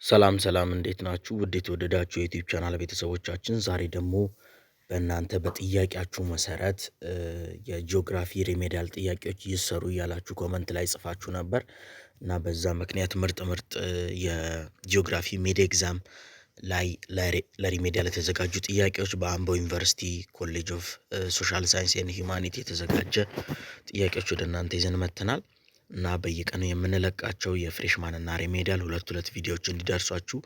ሰላም ሰላም እንዴት ናችሁ? ውድ የተወደዳችሁ የዩቲዩብ ቻናል ቤተሰቦቻችን ዛሬ ደግሞ በእናንተ በጥያቄያችሁ መሰረት የጂኦግራፊ ሪሜዲያል ጥያቄዎች ይሰሩ እያላችሁ ኮመንት ላይ ጽፋችሁ ነበር እና በዛ ምክንያት ምርጥ የጂኦግራፊ ሚድ ኤግዛም ላይ ለሪሜዲያል የተዘጋጁ ጥያቄዎች በአምቦ ዩኒቨርሲቲ ኮሌጅ ኦፍ ሶሻል ሳይንስ ኤንድ ሂውማኒቲ የተዘጋጀ ጥያቄዎች ወደ እናንተ ይዘን መጥተናል። እና በየቀኑ የምንለቃቸው የፍሬሽማን እና ሪሜዲያል ሁለት ቪዲዮዎች እንዲደርሷችሁ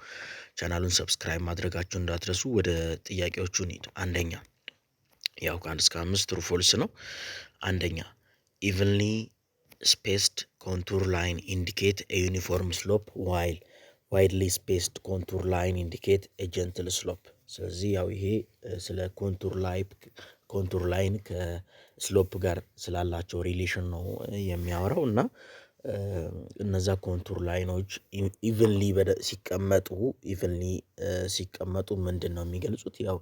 ቻናሉን ሰብስክራይብ ማድረጋችሁ እንዳትረሱ። ወደ ጥያቄዎቹ እንሂድ። አንደኛ ያው ከ1 እስከ 5 ትሩ ፎልስ ነው። አንደኛ ኢቨንሊ ስፔስድ ኮንቱር ላይን ኢንዲኬት ኤ ዩኒፎርም ስሎፕ ዋይል ዋይድሊ ስፔስድ ኮንቱር ላይን ኢንዲኬት ኤ ጀንትል ስሎፕ። ስለዚህ ያው ይሄ ስለ ኮንቱር ላይን ከስሎፕ ጋር ስላላቸው ሪሌሽን ነው የሚያወራው እና እነዛ ኮንቱር ላይኖች ኢቭንሊ ሲቀመጡ ምንድን ነው የሚገልጹት? ያው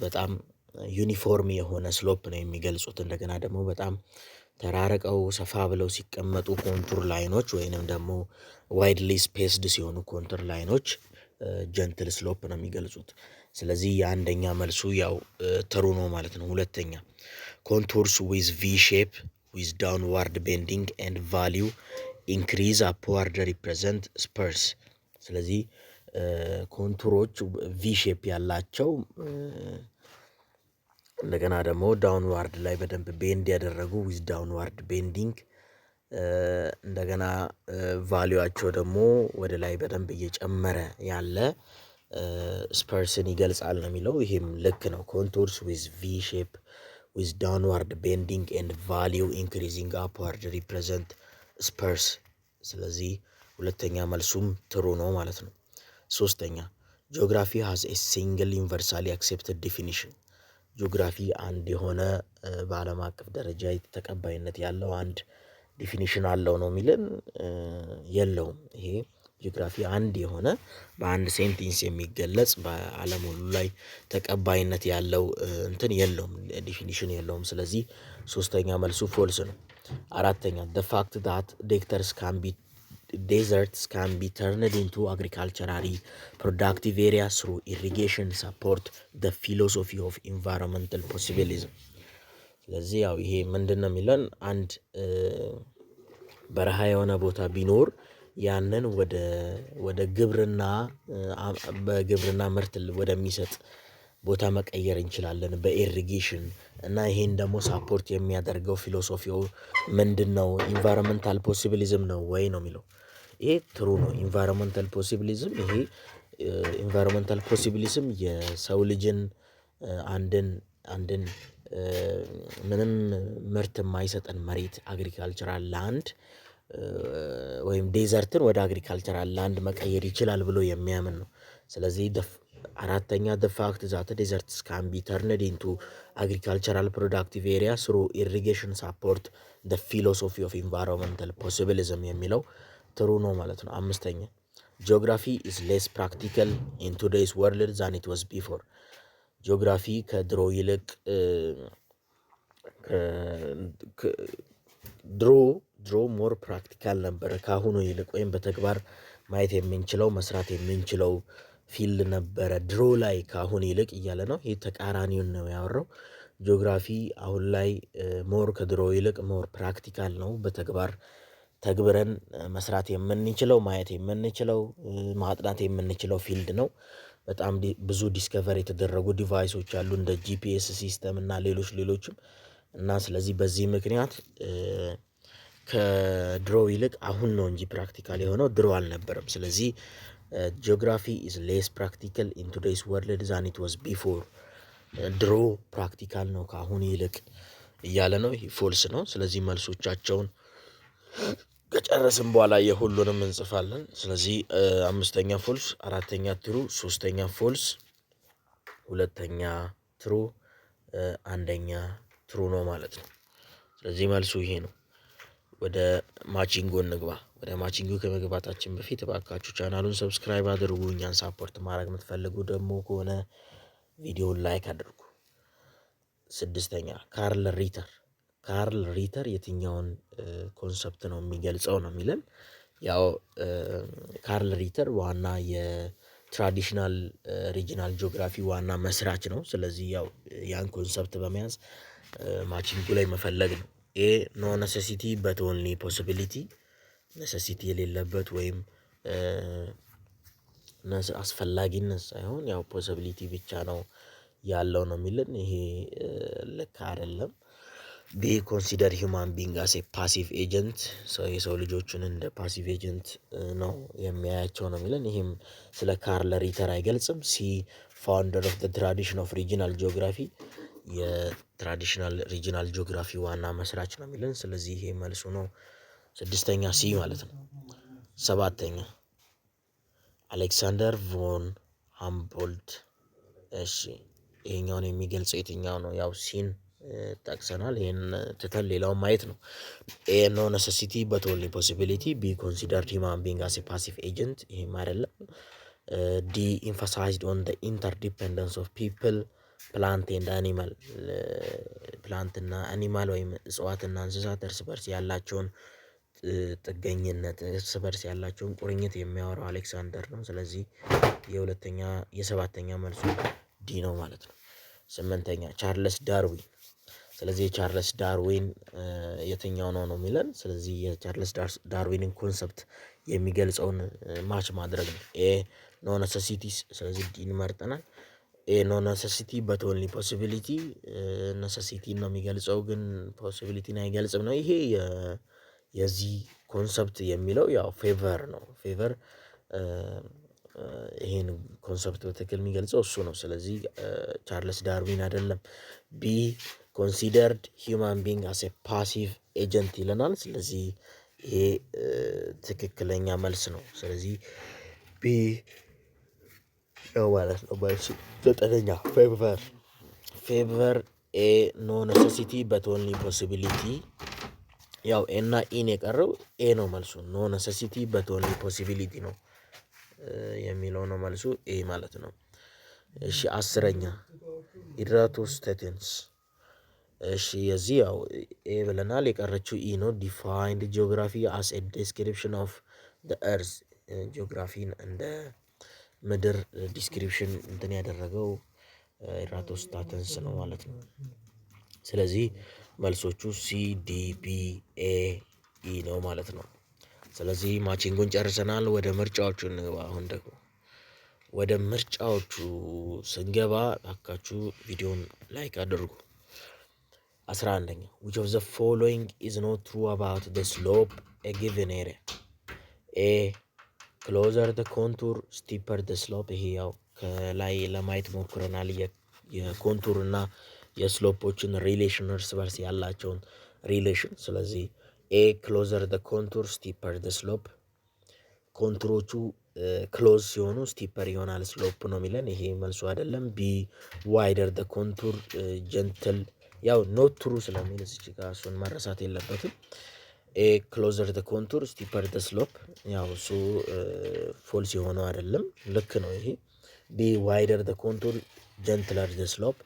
በጣም ዩኒፎርም የሆነ ስሎፕ ነው የሚገልጹት። እንደገና ደግሞ በጣም ተራርቀው ሰፋ ብለው ሲቀመጡ ኮንቱር ላይኖች ወይንም ደግሞ ዋይድሊ ስፔስድ ሲሆኑ ኮንቱር ላይኖች ጀንትል ስሎፕ ነው የሚገልጹት። ስለዚህ የአንደኛ መልሱ ያው ትሩ ነው ማለት ነው። ሁለተኛ ኮንቱርስ ዊዝ ቪ ሼፕ ዊዝ ዳውንዋርድ ቤንዲንግ ኤንድ ቫሊዩ ኢንክሪዝ አፕዋርድ ሪፕሬዘንት ስፐርስ። ስለዚህ ኮንቱሮች ቪ ሼፕ ያላቸው እንደገና ደግሞ ዳውንዋርድ ላይ በደንብ ቤንድ ያደረጉ ዊዝ ዳውንዋርድ ቤንዲንግ እንደገና ቫሊዩአቸው ደግሞ ወደ ላይ በደንብ እየጨመረ ያለ ስፐርስን ይገልጻል ነው የሚለው። ይሄም ልክ ነው። ኮንቱርስ ዊዝ ቪ ሼፕ ዊዝ ዳውንዋርድ ቤንዲንግ ኤንድ ቫሊዩ ኢንክሪዚንግ አፕዋርድ ሪፕሬዘንት ስፐርስ። ስለዚህ ሁለተኛ መልሱም ትሩ ነው ማለት ነው። ሶስተኛ ጂኦግራፊ ሃዝ ኤ ሲንግል ዩኒቨርሳሊ አክሴፕትድ ዲፊኒሽን። ጂኦግራፊ አንድ የሆነ በዓለም አቀፍ ደረጃ ተቀባይነት ያለው አንድ ዲፊኒሽን አለው ነው የሚለን። የለውም። ይሄ ጂኦግራፊ አንድ የሆነ በአንድ ሴንቴንስ የሚገለጽ በዓለም ሁሉ ላይ ተቀባይነት ያለው እንትን የለውም፣ ዲፊኒሽን የለውም። ስለዚህ ሶስተኛ መልሱ ፎልስ ነው። አራተኛ the fact that deserts can be turned into agriculturally productive areas through irrigation support the philosophy of environmental possibilism። ስለዚህ ያው ይሄ ምንድን ነው የሚለን? አንድ በረሃ የሆነ ቦታ ቢኖር ያንን ወደ ግብርና በግብርና ምርት ወደሚሰጥ ቦታ መቀየር እንችላለን በኢሪጌሽን እና ይሄን ደግሞ ሳፖርት የሚያደርገው ፊሎሶፊው ምንድነው? ኢንቫይሮንመንታል ፖሲቢሊዝም ነው ወይ ነው የሚለው። ይሄ ትሩ ነው። ኢንቫይሮንመንታል ፖሲቢሊዝም የሰው ልጅን አንድን ምንም ምርት የማይሰጠን መሬት አግሪካልቸራል ላንድ ወይም ዴዘርትን ወደ አግሪካልቸራል ላንድ መቀየር ይችላል ብሎ የሚያምን ነው። ስለዚህ አራተኛ the fact that deserts can be turned into agricultural productive areas through irrigation support the philosophy of environmental possibilism የሚለው ትሩ ነው ማለት ነው። አምስተኛ ጂኦግራፊ is less practical in today's world than it was before። ጂኦግራፊ ከድሮ ይልቅ ድሮ ሞር ፕራክቲካል ነበረ ከአሁኑ ይልቅ፣ ወይም በተግባር ማየት የምንችለው መስራት የምንችለው ፊልድ ነበረ ድሮ ላይ ከአሁን ይልቅ እያለ ነው። ይህ ተቃራኒውን ነው ያወራው። ጂኦግራፊ አሁን ላይ ሞር ከድሮ ይልቅ ሞር ፕራክቲካል ነው። በተግባር ተግብረን መስራት የምንችለው ማየት የምንችለው ማጥናት የምንችለው ፊልድ ነው። በጣም ብዙ ዲስከቨር የተደረጉ ዲቫይሶች አሉ እንደ ጂፒኤስ ሲስተም እና ሌሎችም እና ስለዚህ በዚህ ምክንያት ከድሮ ይልቅ አሁን ነው እንጂ ፕራክቲካል የሆነው ድሮ አልነበረም። ስለዚህ ጂኦግራፊ ኢዝ ሌስ ፕራክቲካል ኢን ቱዴይስ ወርልድ ዛን ኢት ዋዝ ቢፎር። ድሮ ፕራክቲካል ነው ከአሁን ይልቅ እያለ ነው። ይሄ ፎልስ ነው። ስለዚህ መልሶቻቸውን ከጨረስን በኋላ የሁሉንም እንጽፋለን። ስለዚህ አምስተኛ ፎልስ፣ አራተኛ ትሩ፣ ሶስተኛ ፎልስ፣ ሁለተኛ ትሩ፣ አንደኛ ትሩ ነው ማለት ነው። ስለዚህ መልሱ ይሄ ነው። ወደ ማቺንጎ እንግባ። ወደ ማቺንጎ ከመግባታችን በፊት እባካችሁ ቻናሉን ሰብስክራይብ አድርጉ። እኛን ሳፖርት ማድረግ የምትፈልጉ ደግሞ ከሆነ ቪዲዮውን ላይክ አድርጉ። ስድስተኛ ካርል ሪተር የትኛውን ኮንሰፕት ነው የሚገልጸው ነው የሚለን። ያው ካርል ሪተር ዋና የትራዲሽናል ሪጂናል ጂኦግራፊ ዋና መስራች ነው። ስለዚህ ያው ያን ኮንሰፕት በመያዝ ማቺንጉ ላይ መፈለግ ነው። ኤ ኖ ነሰሲቲ በት ኦንሊ ፖሲቢሊቲ፣ ነሰሲቲ የሌለበት ወይም አስፈላጊነት ሳይሆን ያው ፖሲቢሊቲ ብቻ ነው ያለው ነው የሚለን። ይሄ ልክ አይደለም። ቢ ኮንሲደር ሂውማን ቢንግ አስ ኤ ፓሲቭ ኤጀንት፣ የሰው ልጆችን እንደ ፓሲቭ ኤጀንት ነው የሚያያቸው ነው የሚለን። ይህም ስለ ካርል ሪተር አይገልጽም። ሲ ፋውንደር ኦፍ ትራዲሽን ኦፍ ሪጂናል ጂኦግራፊ፣ የትራዲሽናል ሪጂናል ጂኦግራፊ ዋና መስራች ነው የሚለን። ስለዚህ ይሄ መልሱ ነው። 6ኛ ሲ ማለት ነው። 7ኛ አሌክሳንደር ቮን ሃምቦልት። እሺ ይሄኛውን የሚገልጸው የትኛው ነው? ያው ሲን ጠቅሰናል። ይሄን ትተን ሌላውን ማየት ነው። ኤ ኖ ነሰሲቲ በት ኦንሊ ፖሲቢሊቲ፣ ቢ ኮንሲደርድ ሂውማን ቢንግ አስ ኤ ፓሲቭ ኤጀንት፣ ይሄም አይደለም። ዲ ኢንፋሳይዝድ ኦን ዘ ኢንተርዲፔንደንስ ኦፍ ፒፕል ፕላንት ኤንድ አኒማል፣ ፕላንትና አኒማል ወይም እጽዋትና እንስሳት እርስ በርስ ያላቸውን ጥገኝነት፣ እርስ በርስ ያላቸውን ቁርኝት የሚያወራው አሌክሳንደር ነው። ስለዚህ የ7ኛ መልሱ ዲ ነው ማለት ነው። 8ኛ ቻርለስ ዳርዊን። ስለዚህ የቻርለስ ዳርዊን የትኛው ነው ነው የሚለን። ስለዚህ የቻርለስ ዳርዊንን ኮንሰፕት የሚገልጸውን ማች ማድረግ ነው። ኤ ኖ ነሰሲቲስ፣ ስለዚህ ዲን መርጠናል። ኤ ኖ ነሰሲቲ በት ኦንሊ ፖሲቢሊቲ፣ ነሰሲቲን ነው የሚገልጸው ግን ፖሲቢሊቲን አይገልጽም ነው። ይሄ የዚህ ኮንሰፕት የሚለው ያው ፌቨር ነው። ፌቨር ይሄን ኮንሰፕት በትክክል የሚገልጸው እሱ ነው። ስለዚህ ቻርለስ ዳርዊን አይደለም። ቢ ኮንሲደርድ ሂውማን ቢንግ አስ ኤ ፓሲቭ ኤጀንት ይለናል። ስለዚህ ይሄ ትክክለኛ መልስ ነው። ስለዚህ ቢ ነው ማለት ነው መልሱ። 9ኛ ፌቨር ኤ ኖ ነሰሲቲ በት ኦንሊ ፖሲቢሊቲ። ያው ኤ እና ኢን የቀረው ኤ ነው መልሱ። ኖ ነሰሲቲ በት ኦንሊ ፖሲቢሊቲ ነው የሚለው ነው መልሱ፣ ኤ ማለት ነው። እሺ 10ኛ ኢራቶስቴንስ። እሺ የዚህ ያው ኤ ብለናል፣ የቀረችው ኢ ነው። ዲፋይንድ ጂኦግራፊ አስ ኤ ዲስክሪፕሽን ኦፍ ዘ ኤርዝ፣ ጂኦግራፊን እንደ ምድር ዲስክሪፕሽን እንትን ያደረገው ኢራቶስታተንስ ነው ማለት ነው። ስለዚህ መልሶቹ ሲ ዲ ቢ ኤ ኢ ነው ማለት ነው። ስለዚህ ማቺንጉን ጨርሰናል። ወደ ምርጫዎቹ እንግባ። አሁን ደግሞ ወደ ምርጫዎቹ ስንገባ አካችሁ ቪዲዮን ላይክ አድርጉ። 11ኛ which of the following is not true about the slope a given area? ኤ closer the contour steeper the slope። ይሄ ያው ከላይ ለማየት ሞክረናል የኮንቱር እና የስሎፖችን ሪሌሽን እርስ በርስ ያላቸውን ሪሌሽን። ስለዚህ ኤ ክሎዘር ደ ኮንቱር ስቲፐር ደ ስሎፕ፣ ኮንቱሮቹ ክሎዝ ሲሆኑ ስቲፐር ይሆናል ስሎፕ ነው የሚለን። ይሄ መልሱ አይደለም። ቢ ዋይደር ደ ኮንቱር ጀንትል፣ ያው ኖት ትሩ ስለሚል እዚህ ጋር እሱን መረሳት የለበትም። ኤ ክሎዘር ደ ኮንቱር ስቲፐር ደ ስሎፕ፣ ያው እሱ ፎልስ የሆነው አይደለም፣ ልክ ነው ይሄ። ቢ ዋይደር ደ ኮንቱር ጀንትለር ደ ስሎፕ፣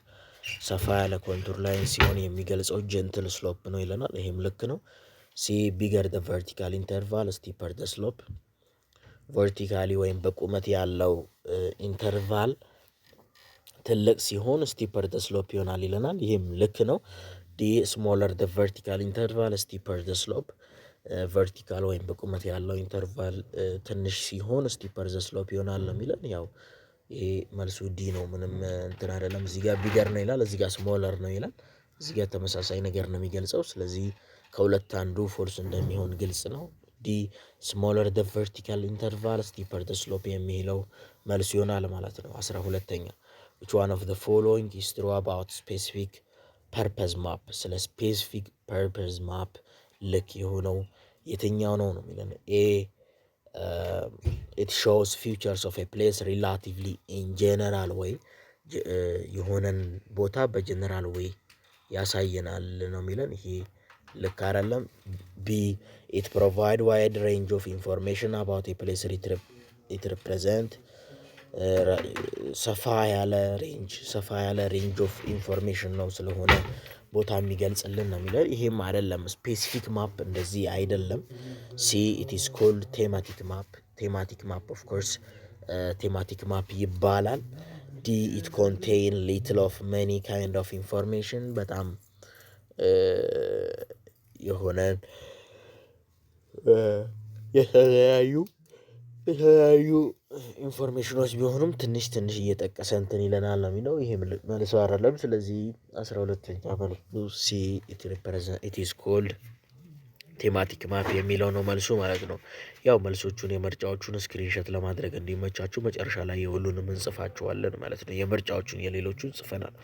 ሰፋ ያለ ኮንቱር ላይን ሲሆን የሚገልጸው ጀንትል ስሎፕ ነው ይለናል። ይሄም ልክ ነው። ሲ ቢገር ደ ቨርቲካል ኢንተርቫል ስቲፐር ደ ስሎፕ፣ ቨርቲካሊ ወይም በቁመት ያለው ኢንተርቫል ትልቅ ሲሆን ስቲፐር ደ ስሎፕ ይሆናል ይለናል። ይህም ልክ ነው። ዲ ስሞለር ደ ቨርቲካል ኢንተርቫል ስቲፐር ደ ስሎፕ፣ ቨርቲካል ወይም በቁመት ያለው ኢንተርቫል ትንሽ ሲሆን ስቲፐር ደ ስሎፕ ይሆናል ነው የሚለን። ያው ይሄ መልሱ ዲ ነው። ምንም እንትን አይደለም። እዚህ ጋር ቢገር ነው ይላል፣ እዚህ ጋር ስሞለር ነው ይላል። እዚህ ጋር ተመሳሳይ ነገር ነው የሚገልጸው። ስለዚህ ከሁለት አንዱ ፎልስ እንደሚሆን ግልጽ ነው። ዲ ስሞለር ደ ቨርቲካል ኢንተርቫል ስቲፐር ደ ስሎፕ የሚለው መልሱ ይሆናል ማለት ነው። 12ኛ which one of the following is true about specific purpose map? ስለ ስፔሲፊክ ፐርፐዝ ማፕ ልክ የሆነው የትኛው ነው ነው የሚለን። ኤ it shows features of a place relatively in general way፣ የሆነን ቦታ በጀነራል ወይ ያሳየናል ነው የሚለን። ይሄ ልክ አይደለም። ቢ it provide wide range of information about a place it represent፣ ሰፋ ያለ ሬንጅ ኦፍ ኢንፎርሜሽን ነው ስለሆነ ቦታ የሚገልጽልን ነው የሚለው። ይሄም አይደለም ስፔሲፊክ ማፕ እንደዚህ አይደለም። ሲ ኢት ኢዝ ኮልድ ቴማቲክ ማፕ ኦፍ ኮርስ ቴማቲክ ማፕ ይባላል። ዲ ኢት ኮንቴይን ሊትል ኦፍ መኒ ካይንድ ኦፍ ኢንፎርሜሽን በጣም የሆነ የተለያዩ ኢንፎርሜሽኖች ቢሆኑም ትንሽ እየጠቀሰ እንትን ይለናል ነው የሚለው። ይሄ መልሶ አይደለም። ስለዚህ 12ኛ መልሱ ሲ ኢት ኢዝ ኮልድ ቴማቲክ ማፕ የሚለው ነው መልሱ ማለት ነው። ያው መልሶቹን የምርጫዎቹን ስክሪንሾት ለማድረግ እንዲመቻችሁ መጨረሻ ላይ የሁሉንም እንጽፋቸዋለን ማለት ነው። የምርጫዎቹን የሌሎቹን ጽፈናል።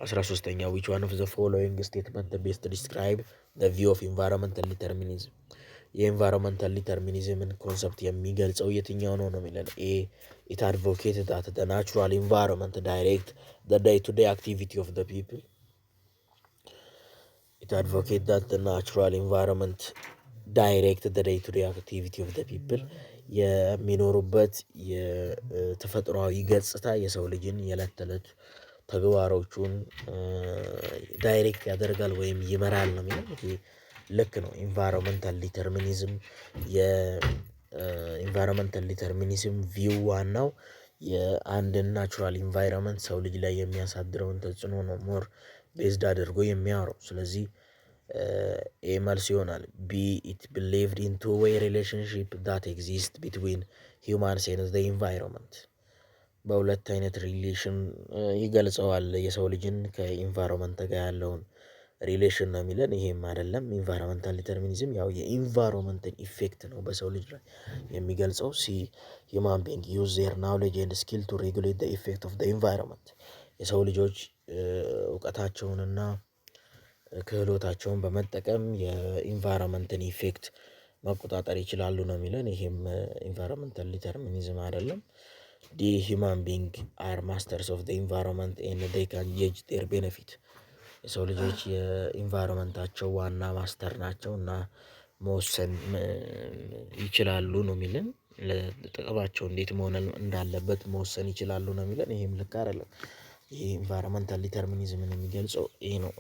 13ኛ which one of the following statement best describe the view of environmental determinism የኢንቫይሮንመንታል ዲተርሚኒዝምን ኮንሰፕት የሚገልጸው የትኛው ነው የሚለን። ኤ ኢት አድቮኬት ዳት the natural environment direct the day-to-day activity of the people it advocate that the natural environment direct the day-to-day activity of the people የሚኖሩበት የተፈጥሯዊ ገጽታ የሰው ልጅን የዕለት ተዕለት ተግባሮቹን ዳይሬክት ያደርጋል ወይም ይመራል ነው የሚለው። ልክ ነው። ኢንቫይሮንመንታል ዲተርሚኒዝም ቪው ዋናው የአንድን ናቹራል ኢንቫይሮንመንት ሰው ልጅ ላይ የሚያሳድረውን ተጽዕኖ ነው ሞር ቤዝድ አድርጎ የሚያወራው። ስለዚህ ኤ መልስ ይሆናል። ቢ ኢት ቢሊቭድ ኢን ቱ ዌይ ሪሌሽንሺፕ ዳት ኤግዚስት ቢትዊን ሂውማንስ ኤንድ ዘ ኢንቫይሮንመንት በሁለት አይነት ሪሌሽን ይገልጸዋል የሰው ልጅን ከኢንቫይሮንመንት ጋር ያለውን ሪሌሽን ነው የሚለን። ይሄም አይደለም። ኢንቫይሮንመንታል ዲተርሚኒዝም ያው የኢንቫይሮንመንትን ኢፌክት ነው በሰው ልጅ ላይ የሚገልጸው። ሲ ሂውማን ቢንግ ዩዝ ዜር ናውሌጅ ኤንድ ስኪል ቱ ሬጉሌት ዘ ኢፌክት ኦፍ ዘ ኢንቫይሮንመንት የሰው ልጆች እውቀታቸውንና ክህሎታቸውን በመጠቀም የኢንቫይሮንመንትን ኢፌክት መቆጣጠር ይችላሉ ነው የሚለን። ይሄም ኢንቫይሮንመንታል ዲተርሚኒዝም አይደለም። ዲ ሂውማን ቢንግ አር ማስተርስ ኦፍ ዘ ኢንቫይሮንመንት ኤንድ ዜይ ካን ጀጅ ዜር ቤኔፊት የሰው ልጆች የኢንቫይሮንመንታቸው ዋና ማስተር ናቸው እና መወሰን ይችላሉ ነው የሚለን። ለጥቅማቸው እንዴት መሆን እንዳለበት መወሰን ይችላሉ ነው የሚለን። ይሄም ልክ አይደለም። ይሄ ኢንቫይሮንመንታል ዲተርሚኒዝምን የሚገልጸው ይሄ ነው።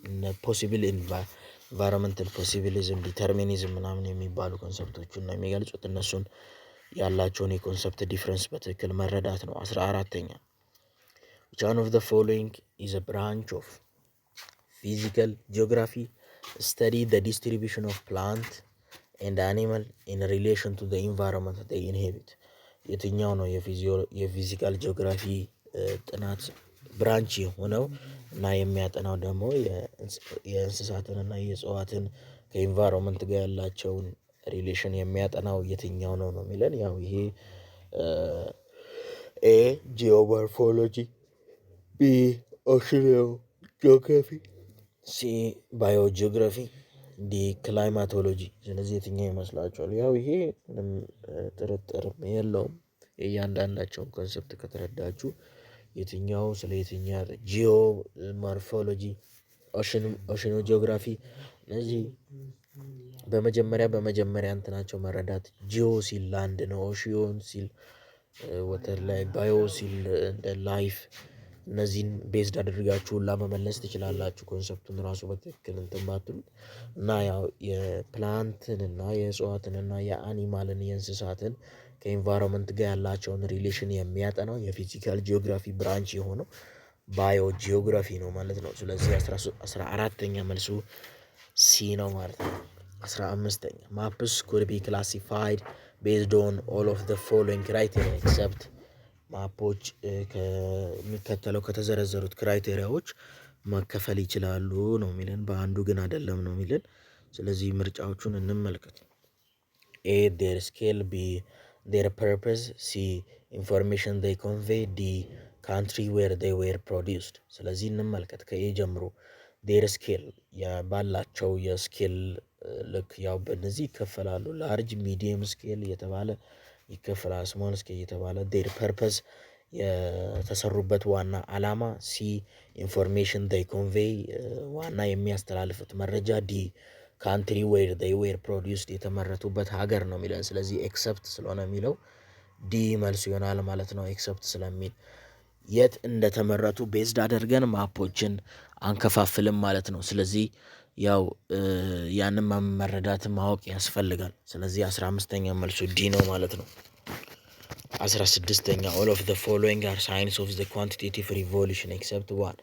እነ ፖሲብል ኢንቫይሮንመንታል ፖሲቢሊዝም ዲተርሚኒዝም ምናምን የሚባሉ ኮንሰፕቶችን ነው የሚገልጹት። እነሱን ያላቸውን የኮንሰፕት ዲፍረንስ በትክክል መረዳት ነው። 14ኛ which one of the following is a branch of physical geography study the distribution of plant and animal in relation to the environment they inhabit የትኛው ነው የፊዚካል ጂኦግራፊ ጥናት ብራንች የሆነው እና የሚያጠናው ደግሞ የእንስሳትን እና የእጽዋትን ከኢንቫይሮንመንት ጋር ያላቸውን ሪሌሽን የሚያጠናው የትኛው ነው የሚለን። ያው ይሄ ኤ ጂኦሞርፎሎጂ፣ ቢ ኦሽኖጂኦግራፊ፣ ሲ ባዮጂኦግራፊ፣ ዲ ክላይማቶሎጂ። ስለዚህ የትኛው ይመስላችኋል? ያው ይሄ ምንም ጥርጥርም የለውም። የእያንዳንዳቸውን ኮንሰፕት ከተረዳችሁ የትኛው ስለ የትኛው ጂኦ ሞርፎሎጂ፣ ኦሽኖ ጂኦግራፊ እነዚህ በመጀመሪያ እንትናቸው መረዳት። ጂኦ ሲል ላንድ ነው። ኦሽዮን ሲል ወተር ላይ፣ ባዮ ሲል እንደ ላይፍ። እነዚህን ቤዝድ አድርጋችሁ ሁላ መመለስ ትችላላችሁ ኮንሰፕቱን ራሱ በትክክል እንትን ባትሉት እና ያው የፕላንትን እና የእጽዋትን እና የአኒማልን የእንስሳትን ከኢንቫይሮንመንት ጋር ያላቸውን ሪሌሽን የሚያጠናው የፊዚካል ጂኦግራፊ ብራንች የሆነው ባዮ ጂኦግራፊ ነው ማለት ነው። ስለዚህ 14ኛ መልሱ ሲ ነው ማለት ነው። 15ኛ ማፕስ ኩድ ቢ ክላሲፋይድ ቤዝድ ኦን ኦል ኦፍ ዘ ፎሎዊንግ ክራይቴሪያ ኤክሰፕት ማፖች ከሚከተለው ከተዘረዘሩት ክራይቴሪያዎች መከፈል ይችላሉ ነው የሚለን። በአንዱ ግን አይደለም ነው የሚለን። ስለዚህ ምርጫዎቹን እንመልከት። ኤ ዴር ስኬል፣ ቢ ዴር ፐርፐስ፣ ሲ ኢንፎርሜሽን ዴይ ኮንቬይ፣ ዲ ካንትሪ ዌር ዴይ ዌር ፕሮዲውስድ። ስለዚህ እንመልከት ከኤ ጀምሮ። ዴር ስኬል ባላቸው የስኬል ልክ ያው በእነዚህ ይከፈላሉ። ላርጅ፣ ሚዲየም ስኬል እየተባለ ይከፈላል። ስሞል ስኬል እየተባለ። ዴር ፐርፐስ የተሰሩበት ዋና አላማ። ሲ ኢንፎርሜሽን ዴይ ኮንቬይ ዋና የሚያስተላልፉት መረጃ። ዲ ካንትሪ ዌር ዴይ ዌር ፕሮዲውስድ የተመረቱበት ሀገር ነው የሚለን። ስለዚህ ኤክሰፕት ስለሆነ የሚለው ዲ መልሱ ይሆናል ማለት ነው። ኤክሰፕት ስለሚል የት እንደተመረቱ ቤዝድ አድርገን ማፖችን አንከፋፍልም ማለት ነው። ስለዚህ ያው ያንን መረዳት ማወቅ ያስፈልጋል። ስለዚህ 15ኛ መልሱ ዲ ነው ማለት ነው። 16ኛ all of the following are signs of the quantitative revolution except one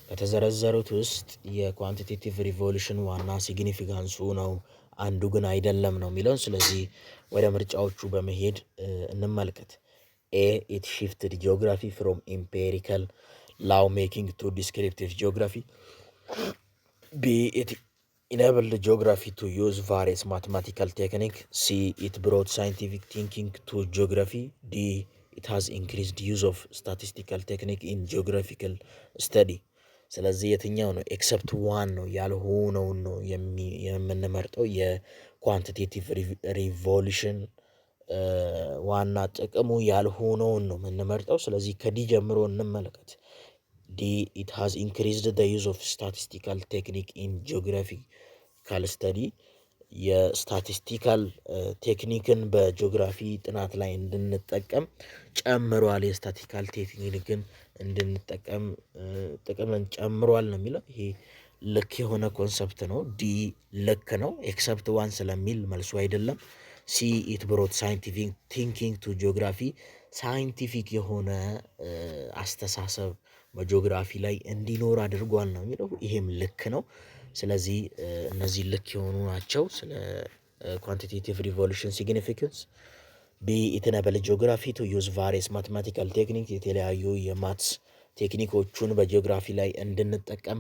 ከተዘረዘሩት ውስጥ የኳንቲቴቲቭ ሪቮሉሽን ዋና ሲግኒፊካንሱ ነው አንዱ ግን አይደለም ነው የሚለውን። ስለዚህ ወደ ምርጫዎቹ በመሄድ እንመልከት። ኤ ኢት ሽፍትድ ጂኦግራፊ ፍሮም ኢምፔሪካል ላው ሜኪንግ ቱ ዲስክሪፕቲቭ ጂኦግራፊ። ቢ ኢት enabled geography to use various mathematical techniques. C. It brought scientific thinking to geography. D. It has increased use of statistical technique in geographical study. ስለዚህ የትኛው ነው? ኤክሰፕት ዋን ነው ያልሆነውን ነው የምንመርጠው። የኳንቲቴቲቭ ሪቮሉሽን ዋና ጥቅሙ ያልሆነውን ነው የምንመርጠው። ስለዚህ ከዲ ጀምሮ እንመለከት። ዲ ኢት ሃዝ ኢንክሪዝድ ዘ ዩዝ ኦፍ ስታቲስቲካል ቴክኒክ ኢን ጂኦግራፊካል ስተዲ። የስታቲስቲካል ቴክኒክን በጂኦግራፊ ጥናት ላይ እንድንጠቀም ጨምሯል። የስታቲስቲካል ቴክኒክን እንድንጠቀም ጥቅምን ጨምሯል ነው የሚለው። ይሄ ልክ የሆነ ኮንሰፕት ነው። ዲ ልክ ነው። ኤክሰፕት ዋን ስለሚል መልሱ አይደለም። ሲ ኢት ብሮት ሳይንቲፊክ ቲንኪንግ ቱ ጂኦግራፊ ሳይንቲፊክ የሆነ አስተሳሰብ በጂኦግራፊ ላይ እንዲኖር አድርጓል ነው የሚለው። ይሄም ልክ ነው። ስለዚህ እነዚህ ልክ የሆኑ ናቸው። ስለ ኳንቲቴቲቭ ሪቮሉሽን ሲግኒፊካንስ። ቢ ኢት ኢነብል ጂኦግራፊ ቱ ዩዝ ቫሪየስ ማቴማቲካል ቴክኒክ የተለያዩ የማትስ ቴክኒኮቹን በጂኦግራፊ ላይ እንድንጠቀም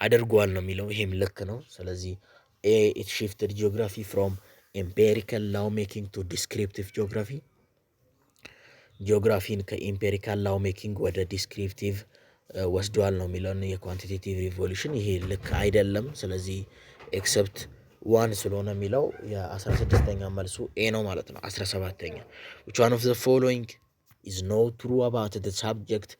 አድርጓል ነው የሚለው። ይሄም ልክ ነው። ስለዚህ ኤ ኢት ሽፍትድ ጂኦግራፊ ፍሮም ኤምፔሪካል ላው ሜኪንግ ቱ ዲስክሪፕቲቭ ጂኦግራፊ። ጂኦግራፊን ከኢምፔሪካል ላው ሜኪንግ ወደ ዲስክሪፕቲቭ ወስዷል ነው የሚለው የኳንቲቴቲቭ ሪቮሉሽን። ይሄ ልክ አይደለም። ስለዚህ ኤክሰፕት ዋን ስለሆነ የሚለው የ16ኛ መልሱ ኤ ነው ማለት ነው። 17ኛ which one of the following is not true about the subject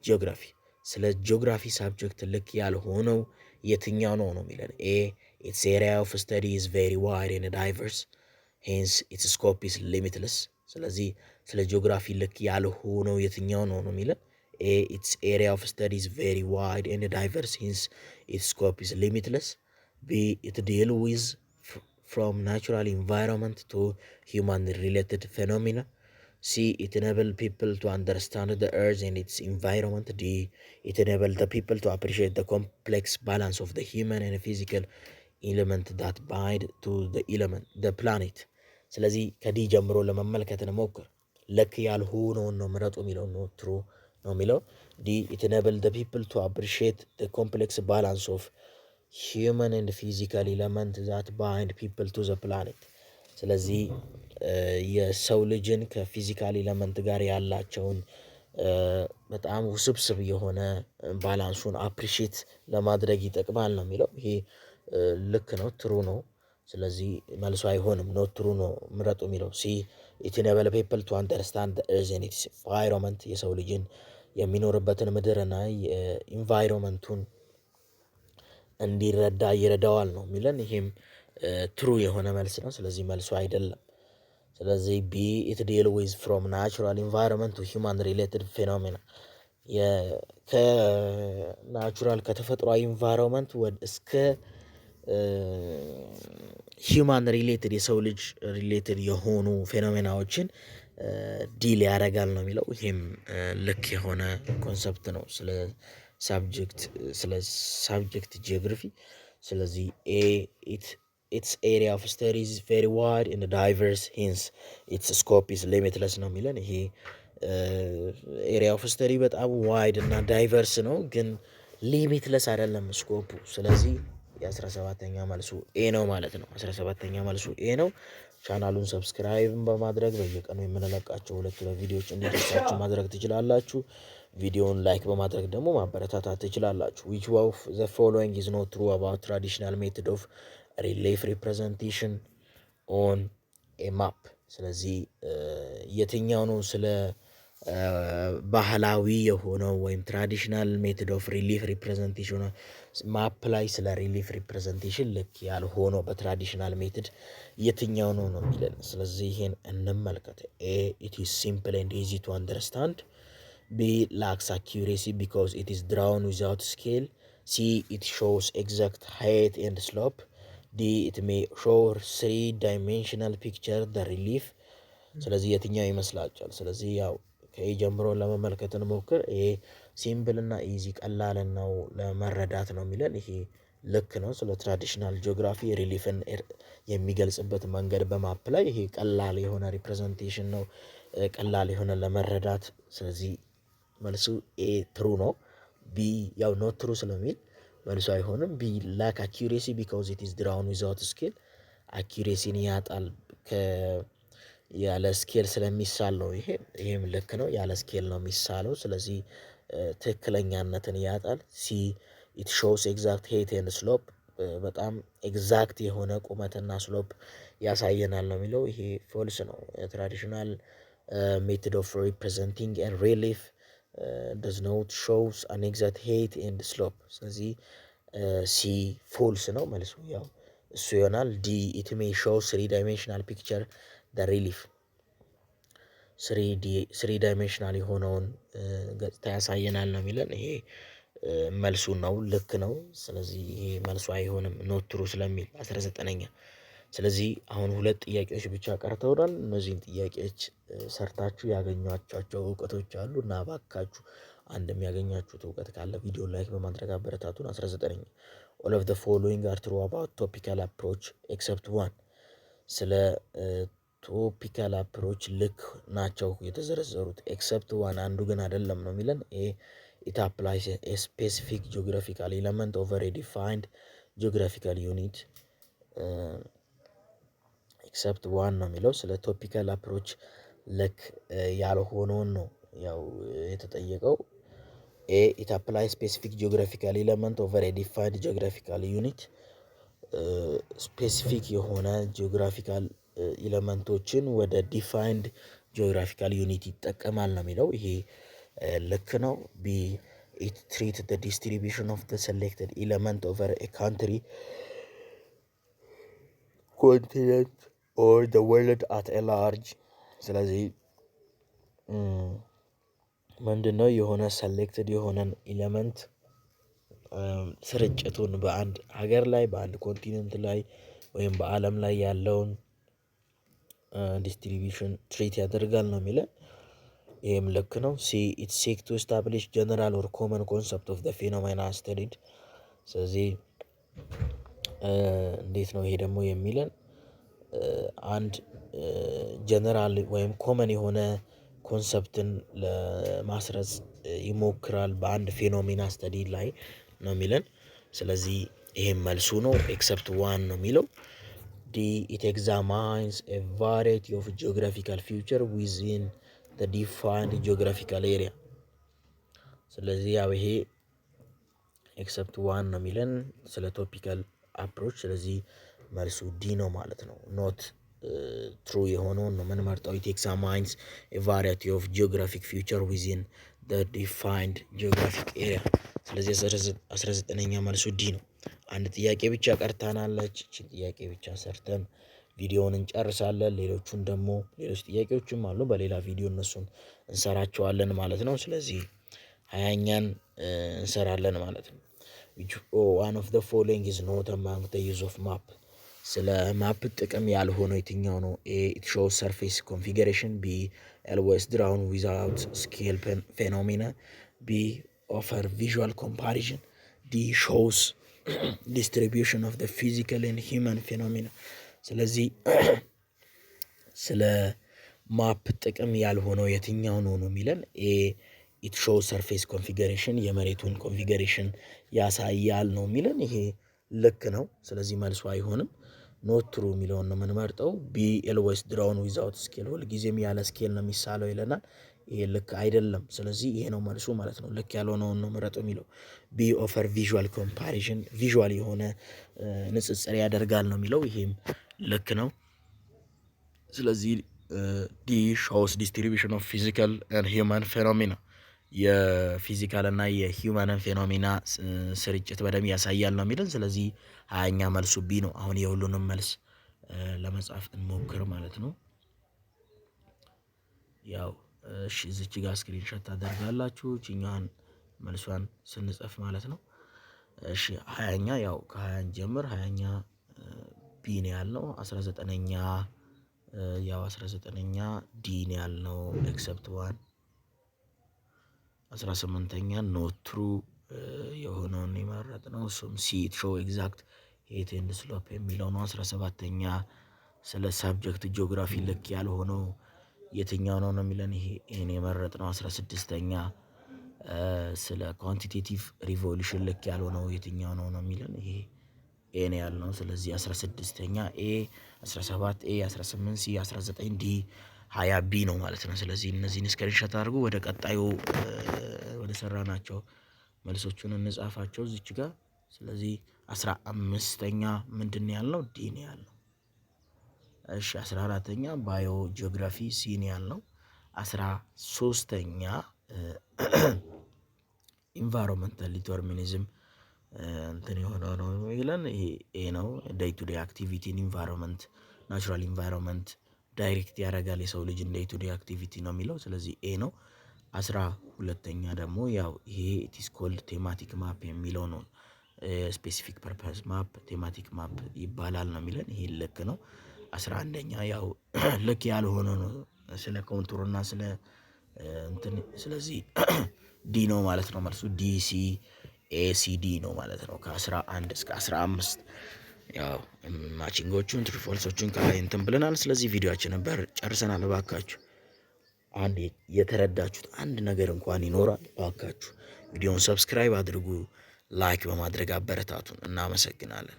geography። ስለ ጂኦግራፊ ሳብጀክት ልክ ያልሆነው የትኛው ነው ነው የሚለን። ኤ its area of study is very wide and diverse hence its scope is limitless። ስለዚህ ስለ ጂኦግራፊ ልክ ያልሆነው የትኛው ነው ነው የሚለን። ኤ its area of study is very wide and diverse hence its scope is limitless። B it deal with from natural environment to human related phenomena. C it enable people to understand the earth and its environment. D it enable the people to appreciate the complex balance of the human and physical element that bind to the planet። ስለዚህ ከዲ ጀምሮ ለመመልከት እንሞክር። ልክ ያልሆነውን ነው ምረጡ የሚለው ነው ትሩ ነው የሚለው። ዲ it enable the people to appreciate the complex balance of human and physical element that bind people to the planet። ስለዚህ የሰው ልጅን ከፊዚካል ኤለመንት ጋር ያላቸውን በጣም ውስብስብ የሆነ ባላንሱን አፕሪሺየት ለማድረግ ይጠቅማል ነው የሚለው። ይሄ ልክ ነው፣ ትሩ ነው። ስለዚህ መልሱ አይሆንም፣ ኖት ትሩ ነው ምረጡ የሚለው። ሲ ኢት ኢኔብል ፒፕል ቱ አንደርስታንድ ኤርዝ ኤንድ ኢትስ ኢንቫይሮንመንት የሰው ልጅን የሚኖርበትን ምድርና የኢንቫይሮንመንቱን እንዲረዳ ይረዳዋል ነው የሚለን። ይሄም ትሩ የሆነ መልስ ነው። ስለዚህ መልሱ አይደለም። ስለዚህ ቢ ኢት ዲል ዊዝ ፍሮም ናቹራል ኢንቫይሮንመንት ቱ ሂውማን ሪሌትድ ፌኖሜና ከናቹራል ከተፈጥሯዊ ኢንቫይሮንመንት እስከ ሂውማን ሪሌትድ የሰው ልጅ ሪሌትድ የሆኑ ፌኖሜናዎችን ዲል ያደርጋል ነው የሚለው። ይሄም ልክ የሆነ ኮንሰፕት ነው ስለ ሳብጀክት ጂኦግራፊ። ስለዚህ ኤ ኢትስ ኤሪያ ኦፍ ስተዲ ኢዝ ቬሪ ዋይድ ኤንድ ዳይቨርስ ሄንስ ኢትስ ስኮፕ ኢዝ ሊሚትለስ ነው የሚለን። ይሄ ኤሪያ ኦፍ ስተዲ በጣም ዋይድ እና ዳይቨርስ ነው፣ ግን ሊሚትለስ አይደለም ስኮፑ። ስለዚህ የ17ኛ መልሱ ኤ ነው ማለት ነው። 17ኛ መልሱ ኤ ነው። ቻናሉን ሰብስክራይብን በማድረግ በየቀኑ የምንለቃቸው ሁለት ቪዲዮዎች እንዲደርሳችሁ ማድረግ ትችላላችሁ። ቪዲዮውን ላይክ በማድረግ ደግሞ ማበረታታት ትችላላችሁ። which of the following is not true about traditional method of relief representation on a map። ስለዚህ የትኛው ነው ስለ ባህላዊ የሆነው ወይም ትራዲሽናል ሜቶድ ኦፍ ሪሊፍ ሪፕሬዘንቴሽን ማፕ ላይ ስለ ሪሊፍ ሪፕሬዘንቴሽን ልክ ያልሆነው በትራዲሽናል ሜትድ የትኛው ነው ነው የሚለን። ስለዚህ ይሄን እንመልከት። ኤ ኢት ኢዝ ሲምፕል ኤንድ ኢዚ ቱ አንደርስታንድ። ቢ ላክስ አኪሬሲ ቢካዝ ኢት ኢዝ ድራውን ዊዛውት ስኬል። ሲ ኢት ሾውስ ኤግዛክት ሃይት ኤንድ ስሎፕ። ዲ ኢት ሜይ ሾው 3 ዳይሜንሽናል ፒክቸር ደ ሪሊፍ። ስለዚህ የትኛው ይመስላችኋል? ስለዚህ ያው ከኤ ጀምሮ ለመመልከት እንሞክር። ይሄ ሲምፕል እና ኢዚ ቀላል ነው ለመረዳት ነው የሚለን። ይሄ ልክ ነው። ስለ ትራዲሽናል ጂኦግራፊ ሪሊፍን የሚገልጽበት መንገድ በማፕ ላይ ይሄ ቀላል የሆነ ሪፕሬዘንቴሽን ነው፣ ቀላል የሆነ ለመረዳት። ስለዚህ መልሱ ኤ ትሩ ነው። ቢ ያው ኖት ትሩ ስለሚል መልሱ አይሆንም። ቢ ላክ አኪሬሲ ቢካውዝ ኢት ኢዝ ድራውን ዊዛውት ስኬል። አኪሬሲን ያጣል ያለ ስኬል ስለሚሳል ነው። ይሄም ልክ ነው። ያለ ስኬል ነው የሚሳለው። ስለዚህ ትክክለኛነትን ያጣል። ሲ ኢት ሾውስ ኤግዛክት ሄት ኤንድ ስሎፕ። በጣም ኤግዛክት የሆነ ቁመትና ስሎፕ ያሳየናል ነው የሚለው። ይሄ ፎልስ ነው። ትራዲሽናል ሜቶድ ኦፍ ሪፕሬዘንቲንግ ኤንድ ሪሊፍ does not shows an exact height and slope። ስለዚህ ሲ ፎልስ ነው መልሱ ያው እሱ ይሆናል። ዲ ኢት ሜይ ሾው 3 ዳይሜንሽናል ፒክቸር ደ ሪሊፍ። 3 ዳይሜንሽናል የሆነውን ገጽታ ያሳየናል ነው የሚለን። ይሄ መልሱ ነው፣ ልክ ነው። ስለዚህ ይሄ መልሱ አይሆንም ኖት ትሩ ስለሚል 19ኛ። ስለዚህ አሁን 2 ጥያቄዎች ብቻ ቀርተውናል። እነዚህን ጥያቄዎች ሰርታችሁ ያገኟቸው እውቀቶች አሉ እና ባካችሁ አንድ የሚያገኛችሁት እውቀት ካለ ቪዲዮ ላይክ በማድረግ አበረታቱን። 19ኛ all of the following are true about topical approach except one። ስለ ቶፒካል አፕሮች ልክ ናቸው የተዘረዘሩት ኤክሰፕት ዋን አንዱ ግን አይደለም ነው የሚለን። ኢት አፕላይስ ኤ ስፔሲፊክ ጂኦግራፊካል ኤለመንት ኦቨር ኤ ዲፋይንድ ጂኦግራፊካል ዩኒት። ኤክሰፕት ዋን ነው የሚለው። ስለ ቶፒካል አፕሮች ልክ ያልሆነውን ነው ያው የተጠየቀው። ኤ ኢት አፕላይ ስፔሲፊክ ጂኦግራፊካል ኤለመንት ኦቨር ኤ ዲፋይንድ ጂኦግራፊካል ዩኒት። ስፔሲፊክ የሆነ ጂኦግራፊካል ኤለመንቶችን ወደ ዲፋይንድ ጂኦግራፊካል ዩኒት ይጠቀማል ነው የሚለው። ይሄ ልክ ነው። ቢ ኢት ትሪት ዘ ዲስትሪቢዩሽን ኦፍ ዘ ሴሌክትድ ኤለመንት ኦቨር ኤ ካንትሪ ኮንቲነንት ኦር ዘ ወርልድ አት ኤ ላርጅ። ስለዚህ ምንድነው የሆነ ሰሌክትድ የሆነን ኤለመንት ስርጭቱን በአንድ ሀገር ላይ በአንድ ኮንቲነንት ላይ ወይም በዓለም ላይ ያለውን ዲስትሪቢዩሽን ትሪት ያደርጋል ነው የሚለን። ይህም ልክ ነው። ሲ ኢት ሴክ ቱ ስታብሊሽ ጀነራል ኦር ኮመን ኮንሰፕት ኦፍ ዘ ፌኖሜና ስተዲድ። ስለዚህ እንዴት ነው ይሄ ደግሞ የሚለን አንድ ጀነራል ወይም ኮመን የሆነ ኮንሰፕትን ለማስረጽ ይሞክራል በአንድ ፌኖሜና ስተዲ ላይ ነው የሚለን። ስለዚህ ይሄም መልሱ ነው። ኤክሰፕት ዋን ነው የሚለው። ዲ ኢት ኤግዛማይንስ ኤ ቫራይቲ ኦፍ ጂኦግራፊካል ፊውቸር ዊዝን ዘ ዲፋይንድ ጂኦግራፊካል ኤሪያ። ስለዚህ ያው ይሄ ኤክሰፕት ዋን ነው የሚለን ስለ ቶፒካል አፕሮች። ስለዚህ መልሱ ዲ ነው ማለት ነው። ኖት ትሩ የሆነውን ነው የምንመርጠው። ኢት ኤግዛማይንስ ኤ ቫራይቲ ኦፍ ጂኦግራፊክ ፊውቸር ዊዝን ዘ ዲፋይንድ ጂኦግራፊክ ኤሪያ። ስለዚህ 19ኛ መልሱ ዲ ነው። አንድ ጥያቄ ብቻ ቀርታናለች። እቺን ጥያቄ ብቻ ሰርተን ቪዲዮውን እንጨርሳለን። ሌሎቹን ደግሞ ሌሎች ጥያቄዎችም አሉ በሌላ ቪዲዮ እነሱን እንሰራቸዋለን ማለት ነው። ስለዚህ 20ኛን እንሰራለን ማለት ነው። one of the following is not among the use of map። ስለ ማፕ ጥቅም ያልሆነው የትኛው ነው? ኤ it shows surface configuration። ቢ always drawn without scale phenomena። ቢ offer visual comparison። ዲ shows distribution of the physical and human phenomena። ስለዚህ ስለ ማፕ ጥቅም ያልሆነው የትኛው ነው ነው የሚለን። ኤ ኢት ሾው ሰርፌስ ኮንፊገሬሽን የመሬቱን ኮንፊገሬሽን ያሳያል ነው የሚለን። ይሄ ልክ ነው። ስለዚህ መልሱ አይሆንም። ኖት ትሩ የሚለውን ነው የምንመርጠው። ቢ ኤልዌይስ ድራውን ዊዛውት ስኬል ሁልጊዜም ያለ ስኬል ነው የሚሳለው ይለናል። ይሄ ልክ አይደለም። ስለዚህ ይሄ ነው መልሱ ማለት ነው። ልክ ያልሆነውን ነው ምረጡ የሚለው። ቢ ኦፈር ቪዥዋል ኮምፓሪዥን ቪዥዋል የሆነ ንጽጽር ያደርጋል ነው የሚለው። ይሄም ልክ ነው። ስለዚህ ዲ ሾውስ ዲስትሪቢዩሽን ኦፍ ፊዚካል ኤንድ ሂውማን ፌኖሜና። የፊዚካል እና የሂውማንን ፌኖሜና ስርጭት በደንብ ያሳያል ነው የሚለን። ስለዚህ 20ኛ መልሱ ቢ ነው። አሁን የሁሉንም መልስ ለመጻፍ እንሞክር ማለት ነው። ያው እሺ እዚች ጋር ስክሪንሾት ታደርጋላችሁ እኛን መልሷን ስንጽፍ ማለት ነው። እሺ 20ኛ ያው ከ20 ጀምር 20ኛ ቢ ነው ያልነው። 19ኛ ያው 19ኛ ዲ ነው ያልነው ኤክሰፕት ዋን። 18ኛ ኖት ትሩ የሆነውን የመረጥነው እሱም ሲ ሾው ኤግዛክት ሄት ኤንድ ስሎፕ የሚለው ነው። 17ኛ ስለ ሳብጀክት ጂኦግራፊ ልክ ያልሆነው የትኛው ነው የሚለን ይሄ ኤን የመረጥነው። 16ኛ ስለ ኳንቲቴቲቭ ሪቮሉሽን ልክ ያልሆነው የትኛው ነው የሚለን ይሄ ኤ ነው ያልነው። ስለዚህ 16ኛ ኤ፣ 17 ኤ፣ 18 ሲ፣ 19 ዲ፣ 20 ቢ ነው ማለት ነው። ስለዚህ እነዚህን ስክሪንሾት አድርጉ። ወደ ቀጣዩ ወደ ሰራናቸው መልሶቹን እንጻፋቸው እዚች ጋር። ስለዚህ 15ኛ ምንድን ያልነው ዲ ነው ያልነው። እሺ 14ኛ ባዮ ጂኦግራፊ ሲ ነው ያልነው። 13ኛ ኢንቫይሮንመንታል ዲተርሚኒዝም እንትን የሆነው ነው ይለን ይሄ ኤ ነው። ዴይ ቱ ዴይ አክቲቪቲን ኢንቫይሮንመንት ናቹራል ኢንቫይሮንመንት ዳይሬክት ያደርጋል የሰው ልጅ ዴይ ቱ ዴይ አክቲቪቲ ነው የሚለው። ስለዚህ ኤ ነው። 12ኛ ደግሞ ያው ይሄ ኢትስ ኮልድ ቴማቲክ ማፕ የሚለው ነው። ስፔሲፊክ ፐርፐዝ ማፕ ቴማቲክ ማፕ ይባላል ነው የሚለን። ይሄ ልክ ነው። 11ኛ ያው ልክ ያልሆነ ነው ስለ ኮንቱርና ስለ እንትን። ስለዚህ ዲ ነው ማለት ነው መልሱ። ዲሲ ኤሲዲ ነው ማለት ነው። ከ11 እስከ 15 ያው ማቺንጎቹን ትሩፎልሶቹን ከላይ እንትን ብለናል። ስለዚህ ቪዲዮአችንን ጨርሰናል። እባካችሁ አንድ የተረዳችሁት አንድ ነገር እንኳን ይኖራል። እባካችሁ ቪዲዮውን ሰብስክራይብ አድርጉ፣ ላይክ በማድረግ አበረታቱን። እናመሰግናለን።